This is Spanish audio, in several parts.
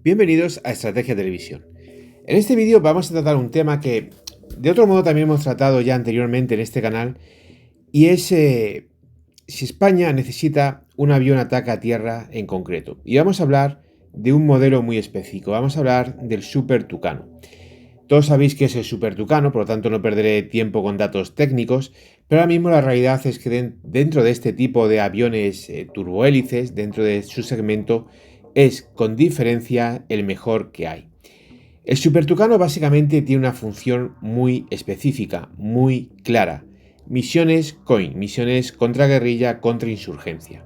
Bienvenidos a Estrategia Televisión. En este vídeo vamos a tratar un tema que de otro modo también hemos tratado ya anteriormente en este canal y es si España necesita un avión ataque a tierra en concreto. Y vamos a hablar de un modelo muy específico, vamos a hablar del Super Tucano. Todos sabéis que es el Super Tucano, por lo tanto no perderé tiempo con datos técnicos, pero ahora mismo la realidad es que dentro de este tipo de aviones turbohélices, dentro de su segmento, es con diferencia el mejor que hay. El Super Tucano básicamente tiene una función muy específica, muy clara. Misiones COIN, misiones contra guerrilla, contra insurgencia.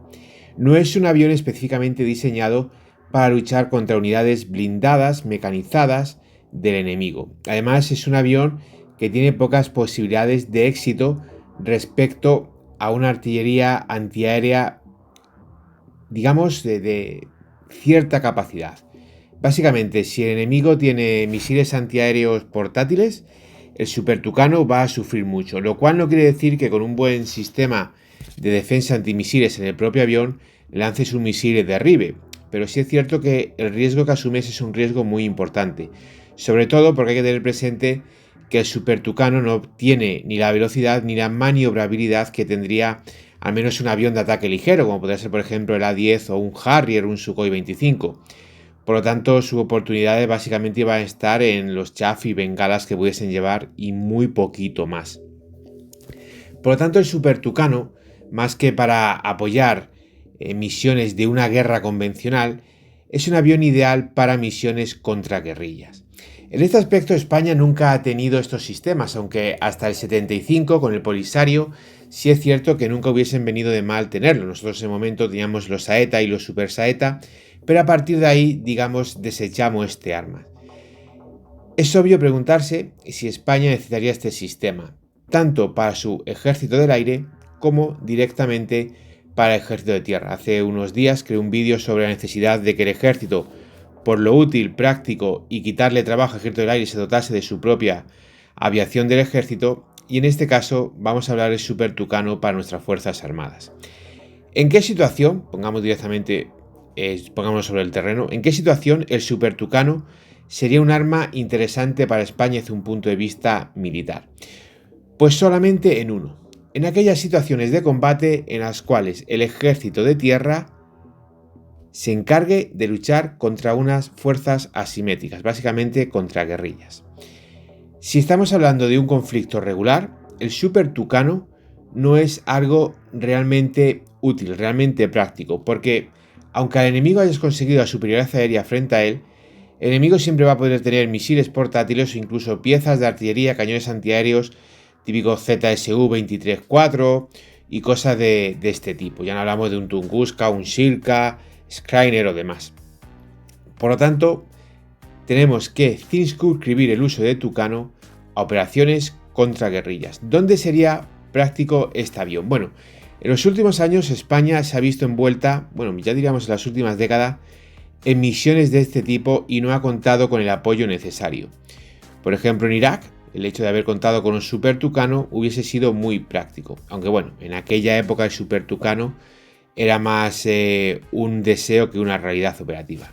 No es un avión específicamente diseñado para luchar contra unidades blindadas, mecanizadas del enemigo. Además, es un avión que tiene pocas posibilidades de éxito respecto a una artillería antiaérea, digamos, de cierta capacidad. Básicamente, si el enemigo tiene misiles antiaéreos portátiles, el Super Tucano va a sufrir mucho, lo cual no quiere decir que con un buen sistema de defensa antimisiles en el propio avión lances un misil y derribe, pero sí es cierto que el riesgo que asumes es un riesgo muy importante, sobre todo porque hay que tener presente que el Super Tucano no tiene ni la velocidad ni la maniobrabilidad que tendría al menos un avión de ataque ligero, como podría ser por ejemplo el A-10 o un Harrier o un Sukhoi 25. Por lo tanto, su oportunidad básicamente iba a estar en los chaff y bengalas que pudiesen llevar y muy poquito más. Por lo tanto, el Super Tucano, más que para apoyar misiones de una guerra convencional, es un avión ideal para misiones contra guerrillas. En este aspecto, España nunca ha tenido estos sistemas, aunque hasta el 75, con el Polisario, sí es cierto que nunca hubiesen venido de mal tenerlo. Nosotros en ese momento teníamos los Saeta y los Super Saeta, pero a partir de ahí, digamos, desechamos este arma. Es obvio preguntarse si España necesitaría este sistema, tanto para su ejército del aire como directamente para el ejército de tierra. Hace unos días creé un vídeo sobre la necesidad de que el ejército, por lo útil, práctico y quitarle trabajo al ejército del aire, se dotase de su propia aviación del ejército, y en este caso vamos a hablar del Super Tucano para nuestras fuerzas armadas. ¿En qué situación, pongámonos sobre el terreno, en qué situación el Super Tucano sería un arma interesante para España desde un punto de vista militar? Pues solamente en uno, en aquellas situaciones de combate en las cuales el ejército de tierra se encargue de luchar contra unas fuerzas asimétricas, básicamente contra guerrillas. Si estamos hablando de un conflicto regular, el Super Tucano no es algo realmente útil, realmente práctico, porque aunque al enemigo hayas conseguido la superioridad aérea frente a él, el enemigo siempre va a poder tener misiles portátiles o incluso piezas de artillería, cañones antiaéreos, típicos ZSU-23-4 y cosas de este tipo. Ya no hablamos de un Tunguska, un Shilka, Skriner o demás. Por lo tanto, tenemos que circunscribir el uso de Tucano a operaciones contra guerrillas. ¿Dónde sería práctico este avión? Bueno, en los últimos años España se ha visto envuelta, ya diríamos en las últimas décadas, en misiones de este tipo y no ha contado con el apoyo necesario. Por ejemplo, en Irak, el hecho de haber contado con un Super Tucano hubiese sido muy práctico. Aunque en aquella época el Super Tucano era más un deseo que una realidad operativa.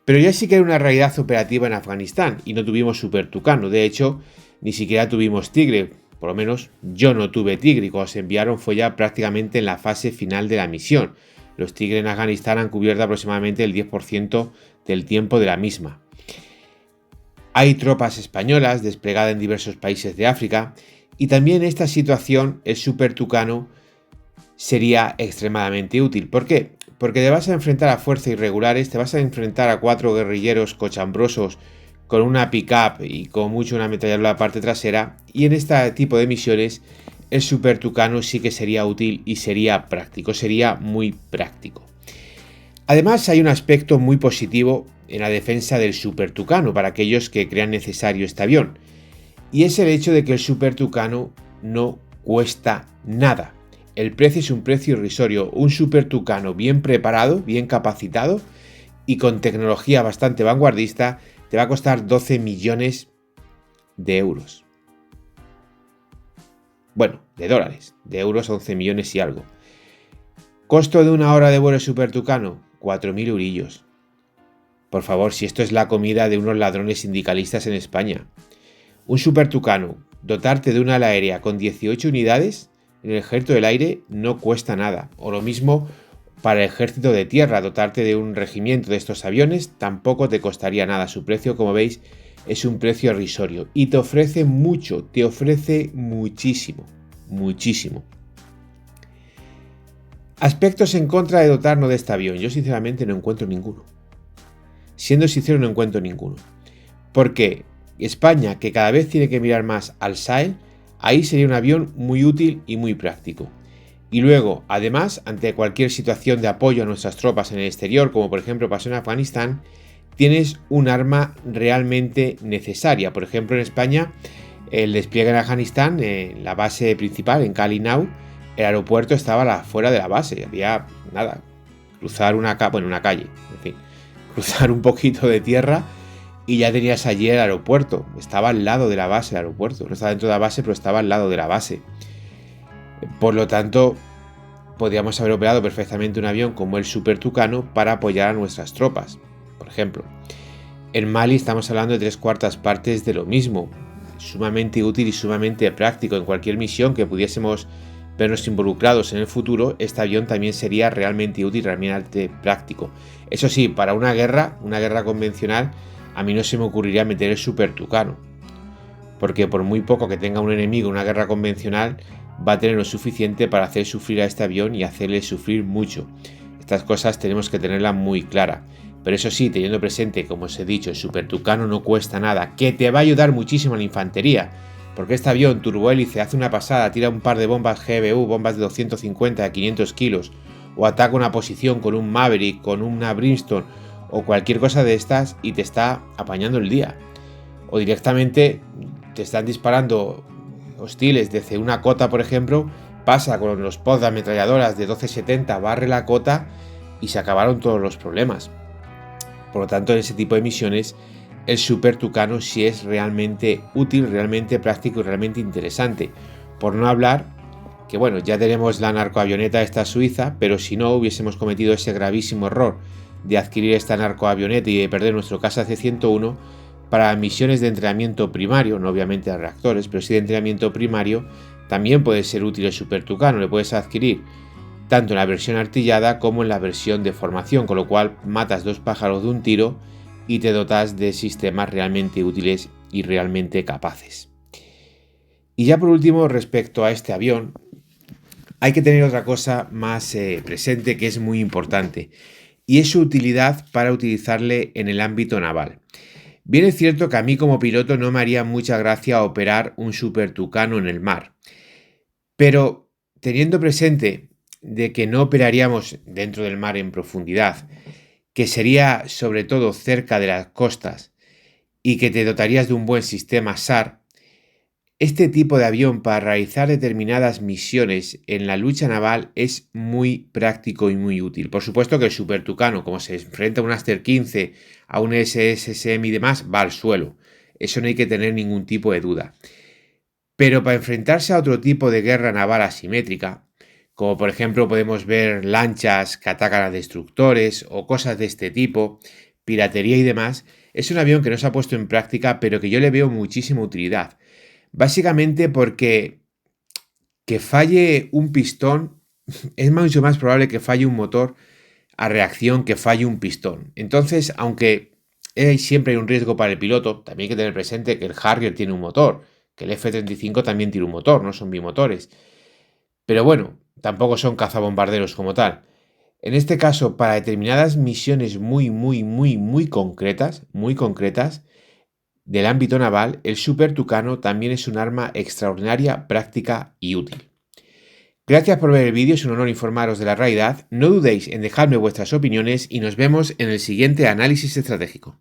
Pero ya sí que era una realidad operativa en Afganistán y no tuvimos Super Tucano. De hecho, ni siquiera tuvimos Tigre. Por lo menos yo no tuve Tigre y cuando se enviaron fue ya prácticamente en la fase final de la misión. Los Tigre en Afganistán han cubierto aproximadamente el 10% del tiempo de la misma. Hay tropas españolas desplegadas en diversos países de África y también en esta situación el Super Tucano sería extremadamente útil. ¿Por qué? Porque te vas a enfrentar a fuerzas irregulares, te vas a enfrentar a 4 guerrilleros cochambrosos con una pick-up y con mucho una ametralladora en la parte trasera, y en este tipo de misiones el Super Tucano sí que sería útil y sería práctico, sería muy práctico. Además, hay un aspecto muy positivo en la defensa del Super Tucano para aquellos que crean necesario este avión, y es el hecho de que el Super Tucano no cuesta nada. El precio es un precio irrisorio. Un Super Tucano bien preparado, bien capacitado y con tecnología bastante vanguardista te va a costar 12 millones de euros. Bueno, de dólares. De euros 11 millones y algo. Costo de una hora de vuelo Super Tucano, 4.000 eurillos. Por favor, si esto es la comida de unos ladrones sindicalistas en España. Un Super Tucano, dotarte de un ala aérea con 18 unidades en el ejército del aire no cuesta nada. O lo mismo para el ejército de tierra, dotarte de un regimiento de estos aviones tampoco te costaría nada. Su precio, como veis, es un precio irrisorio y te ofrece mucho, te ofrece muchísimo, muchísimo. Aspectos en contra de dotarnos de este avión. Yo sinceramente no encuentro ninguno. Siendo sincero, no encuentro ninguno. Porque España, que cada vez tiene que mirar más al Sahel, ahí sería un avión muy útil y muy práctico. Y luego, además, ante cualquier situación de apoyo a nuestras tropas en el exterior, como por ejemplo pasó en Afganistán, tienes un arma realmente necesaria. Por ejemplo, en España, el despliegue en Afganistán, en la base principal, en Kalinau, el aeropuerto estaba fuera de la base. Había nada, cruzar una calle, en fin, cruzar un poquito de tierra y ya tenías allí el aeropuerto. Estaba al lado de la base el aeropuerto. No estaba dentro de la base, pero estaba al lado de la base. Por lo tanto, podríamos haber operado perfectamente un avión como el Super Tucano para apoyar a nuestras tropas. Por ejemplo, en Mali estamos hablando de 3/4 partes de lo mismo. Sumamente útil y sumamente práctico. En cualquier misión que pudiésemos vernos involucrados en el futuro, este avión también sería realmente útil, realmente práctico. Eso sí, para una guerra convencional, a mí no se me ocurriría meter el Super Tucano, porque por muy poco que tenga un enemigo en una guerra convencional, va a tener lo suficiente para hacer sufrir a este avión y hacerle sufrir mucho. Estas cosas tenemos que tenerlas muy claras. Pero eso sí, teniendo presente, como os he dicho, el Super Tucano no cuesta nada, que te va a ayudar muchísimo a la infantería, porque este avión turbohélice hace una pasada, tira un par de bombas GBU, bombas de 250 a 500 kilos, o ataca una posición con un Maverick, con una Brimstone o cualquier cosa de estas y te está apañando el día. O directamente te están disparando hostiles desde una cota, por ejemplo, pasa con los pods de ametralladoras de 1270, barre la cota y se acabaron todos los problemas. Por lo tanto, en ese tipo de misiones, el Super Tucano sí es realmente útil, realmente práctico y realmente interesante. Por no hablar que, bueno, ya tenemos la narcoavioneta esta suiza, pero si no hubiésemos cometido ese gravísimo error de adquirir esta narcoavioneta y de perder nuestro Casa C-101, para misiones de entrenamiento primario, no obviamente de reactores, pero sí de entrenamiento primario, también puede ser útil el Super Tucano. Le puedes adquirir tanto en la versión artillada como en la versión de formación, con lo cual matas 2 pájaros de un tiro y te dotas de sistemas realmente útiles y realmente capaces. Y ya por último, respecto a este avión, hay que tener otra cosa más presente que es muy importante, y es su utilidad para utilizarle en el ámbito naval. Bien es cierto que a mí como piloto no me haría mucha gracia operar un Super Tucano en el mar, pero teniendo presente de que no operaríamos dentro del mar en profundidad, que sería sobre todo cerca de las costas y que te dotarías de un buen sistema SAR, este tipo de avión para realizar determinadas misiones en la lucha naval es muy práctico y muy útil. Por supuesto que el Super Tucano, como se enfrenta a un Aster 15, a un SSM y demás, va al suelo. Eso no hay que tener ningún tipo de duda. Pero para enfrentarse a otro tipo de guerra naval asimétrica, como por ejemplo podemos ver lanchas que atacan a destructores o cosas de este tipo, piratería y demás, es un avión que no se ha puesto en práctica, pero que yo le veo muchísima utilidad. Básicamente porque que falle un pistón es mucho más probable que falle un motor a reacción que falle un pistón. Entonces, aunque siempre hay un riesgo para el piloto, también hay que tener presente que el Harrier tiene un motor, que el F-35 también tiene un motor, no son bimotores. Pero bueno, tampoco son cazabombarderos como tal. En este caso, para determinadas misiones muy concretas, del ámbito naval, el Super Tucano también es un arma extraordinaria, práctica y útil. Gracias por ver el vídeo, es un honor informaros de la realidad. No dudéis en dejarme vuestras opiniones y nos vemos en el siguiente análisis estratégico.